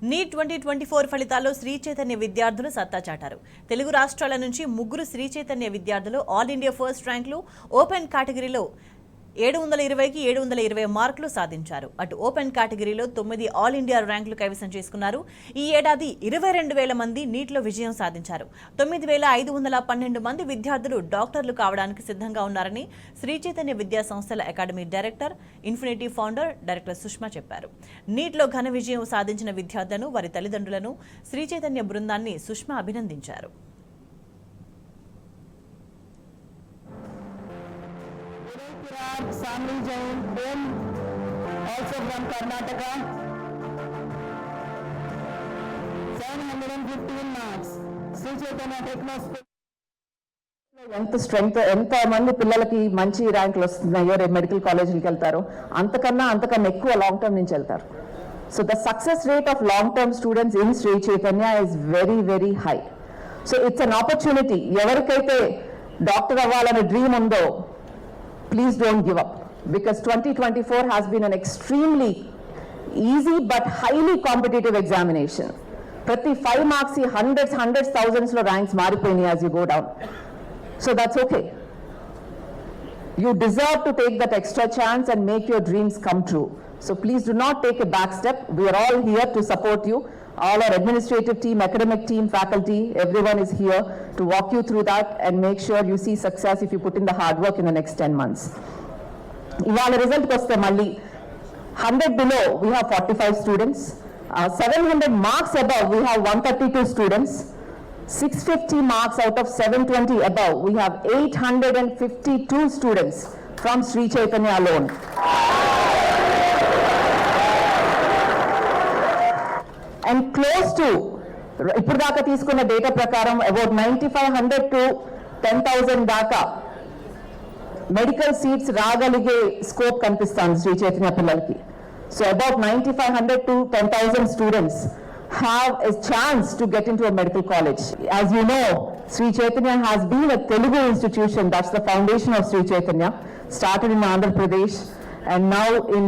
Neat 2024 ఫలితాల్లో శ్రీ చైతన్య విద్యార్థులు సత్తా చాటారు. తెలుగు రాష్ట్రాల నుంచి 3 శ్రీ చైతన్య విద్యార్థులు ఆల్ ఇండియా ఫస్ట్ ర్యాంకులు, ఓపెన్ కేటగిరీలో 720కి 720 మార్కులు సాధించారు. అటు ఓపెన్ కేటగిరీలో 9 ఆల్ ఇండియా ర్యాంకులు కైవసం చేసుకున్నారు. ఈ ఏడాది 22,000 మంది నీట్లో విజయం సాధించారు. 9,512 మంది విద్యార్థులు డాక్టర్లు కావడానికి సిద్ధంగా ఉన్నారని శ్రీ చైతన్య విద్యా సంస్థల academy director, infinity founder director Sushma చెప్పారు. నీట్లో ఘన విజయం సాధించిన విద్యార్థులను, వారి తల్లిదండ్రులను, శ్రీ చైతన్య బృందాన్ని సుష్మా అభినందించారు. Samli Jain, then also from Karnataka, 715 marks. Sri Chaitanya Techno ఎంత స్ట్రెంగ్త్, ఎంత మంది పిల్లలకి మంచి ర్యాంకులు వస్తున్నాయో రేపు మెడికల్ కాలేజీకి వెళ్తారో అంతకన్నా ఎక్కువ లాంగ్ టర్మ్ నుంచి వెళ్తారు. So the success rate of long term students in Sri Chaitanya is very very high. So it's an opportunity. ఎవరికైతే డాక్టర్ అవ్వాలనే డ్రీమ్ ఉందో, please don't give up, because 2024 has been an extremely easy but highly competitive examination. Prati 5 marks ki hundreds thousands lo ranks maripoyini as you go down. So that's okay. You deserve to take that extra chance and make your dreams come true. So please do not take a back step. We are all here to support you. All our administrative team, academic team, faculty, everyone is here to walk you through that and make sure you see success if you put in the hard work in the next 10 months. Ivala result koste malli 100 below we have 45 students, 700 marks above we have 132 students, 650 marks out of 720 above we have 852 students from Sri Chaitanya alone. And close to ఇప్పుడు దాకా తీసుకున్న data ప్రకారం about 9,500 to 10,000 దాకా medical seats రాగలిగే scope కనిపిస్తుంది శ్రీ చైతన్య పిల్లలకి. So about 9,500 to 10,000 students have a chance to get into a medical college. As you know, Sri Chaitanya has been a Telugu institution. That's the foundation of Sri Chaitanya. Started in Andhra Pradesh and now in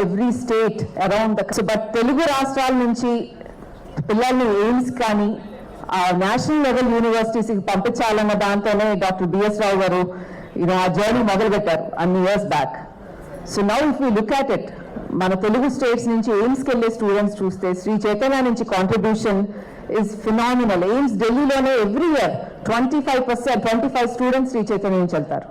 every state around the. So, but Telugu రాష్ట్రాల నుంచి పిల్లల్ని AIIMS కానీ national level యూనివర్సిటీస్కి పంపించాలన్న దాంతోనే doctor BS రావు గారు ఆ journey మొదలుపెట్టారు అన్ని years back. So now if you look at it, మన తెలుగు స్టేట్స్ నుంచి ఎయిమ్స్కి వెళ్ళే స్టూడెంట్స్ చూస్తే శ్రీ చైతన్య నుంచి కాంట్రిబ్యూషన్ ఇస్ ఫినామినల్. ఎయిమ్స్ ఢిల్లీలోనే every year 25 students Sri Chaitanya నుంచి వెళ్తారు.